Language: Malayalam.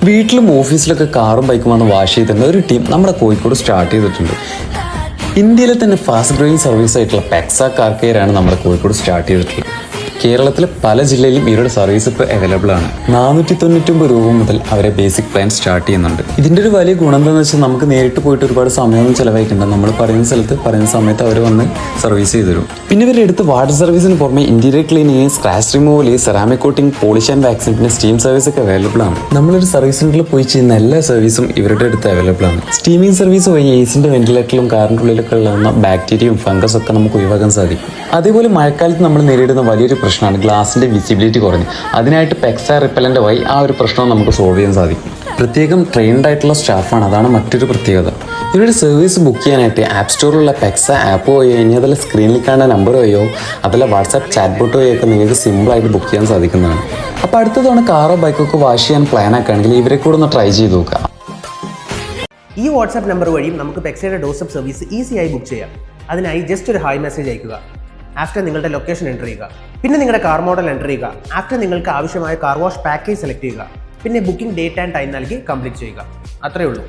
വീട്ടിലും ഓഫീസിലൊക്കെ കാറും ബൈക്കും വന്ന് വാഷ് ചെയ്തിരുന്ന ഒരു ടീം നമ്മുടെ കോഴിക്കോട് സ്റ്റാർട്ട് ചെയ്തിട്ടുണ്ട്. ഇന്ത്യയിലെ തന്നെ ഫാസ്റ്റ് ഗ്രോയിങ് സർവീസ് ആയിട്ടുള്ള പെക്സ കാർ കെയർ ആണ് നമ്മുടെ കോഴിക്കോട് സ്റ്റാർട്ട് ചെയ്തിട്ടുള്ളത്. കേരളത്തിലെ പല ജില്ലയിലും ഇവരുടെ സർവീസ് ഇപ്പോൾ അവൈലബിൾ ആണ്. 499 രൂപ മുതൽ അവരെ ബേസിക് പ്ലാൻ സ്റ്റാർട്ട് ചെയ്യുന്നുണ്ട്. ഇതിൻ്റെ ഒരു വലിയ ഗുണം എന്താണെന്ന് വെച്ചാൽ നമുക്ക് നേരിട്ട് പോയിട്ട് ഒരുപാട് സമയമൊന്നും ചിലവായിട്ടുണ്ട്. നമ്മൾ പറയുന്ന സ്ഥലത്ത് പറയുന്ന സമയത്ത് അവർ വന്ന് സർവീസ് ചെയ്തു തരും. പിന്നെ ഇവരുടെ അടുത്ത് വാട്ടർ സർവീസിന് പുറമെ interior cleaning, scratch removal, ceramic coating, polish and vaccine, പിന്നെ സ്റ്റീം സർവീസ് ഒക്കെ അവൈലബിൾ ആണ്. നമ്മളൊരു സർവീസ് സെന്ററിൽ പോയി ചെയ്യുന്ന എല്ലാ സർവീസും ഇവരുടെ അടുത്ത് അവൈലബിൾ ആണ്. സ്റ്റീമിംഗ് സർവീസ് വഴി എസിന്റെ വെന്റിലേറ്ററിലും കാറിന്റെ ഉള്ളിലൊക്കെ ഉള്ള ബാക്ടീരിയയും ഫംഗസ് ഒക്കെ നമുക്ക് ഒഴിവാക്കാൻ സാധിക്കും. അതേപോലെ മഴക്കാലത്ത് നമ്മൾ നേരിടുന്ന വലിയൊരു പ്രശ്നമാണ് ഗ്ലാസിന്റെ വിസിബിലിറ്റി കുറഞ്ഞ്. അതിനായിട്ട് പെക്സ റിപ്പലന്റ് വഴി ആ ഒരു പ്രശ്നം നമുക്ക് സോൾവ് ചെയ്യാൻ സാധിക്കും. പ്രത്യേകം ട്രെയിൻഡ് ആയിട്ടുള്ള സ്റ്റാഫാണ്, അതാണ് മറ്റൊരു പ്രത്യേകത. ഇവരുടെ സർവീസ് ബുക്ക് ചെയ്യാനായിട്ട് ആപ്പ് സ്റ്റോറിലുള്ള പെക്സ ആപ്പ് വഴിയോ ഇനി അതല്ല സ്ക്രീനിൽ കാണുന്ന നമ്പർ വഴിയോ അതല്ല വാട്സാപ്പ് ചാറ്റ് ബോട്ട് വഴിയോ ഒക്കെ നിങ്ങൾക്ക് സിമ്പിളായിട്ട് ബുക്ക് ചെയ്യാൻ സാധിക്കുന്നതാണ്. അപ്പോൾ അടുത്ത തവണ കാറോ ബൈക്കൊക്കെ വാഷ് ചെയ്യാൻ പ്ലാൻ ആക്കുകയാണെങ്കിൽ ഇവരെ കൂടെ ഒന്ന് ട്രൈ ചെയ്ത് നോക്കുക. ഈ വാട്സാപ്പ് നമ്പർ വഴിയും നമുക്ക് പെക്സയുടെ ഡോർസ്റ്റെപ്പ് സർവീസ് ഈസിയായി ബുക്ക് ചെയ്യാം. അതിനായി ജസ്റ്റ് ഒരു ഹായ് മെസ്സേജ് അയക്കുക. ആഫ്റ്റർ നിങ്ങളുടെ ലൊക്കേഷൻ എൻ്റർ ചെയ്യുക. പിന്നെ നിങ്ങളുടെ കാർ മോഡൽ എൻ്റർ ചെയ്യുക. ആഫ്റ്റർ നിങ്ങൾക്ക് ആവശ്യമായ കാർ വാഷ് പാക്കേജ് സെലക്ട് ചെയ്യുക. പിന്നെ ബുക്കിംഗ് ഡേറ്റ് ആൻഡ് ടൈം നൽകി കംപ്ലീറ്റ് ചെയ്യുക. അത്രയേ ഉള്ളൂ.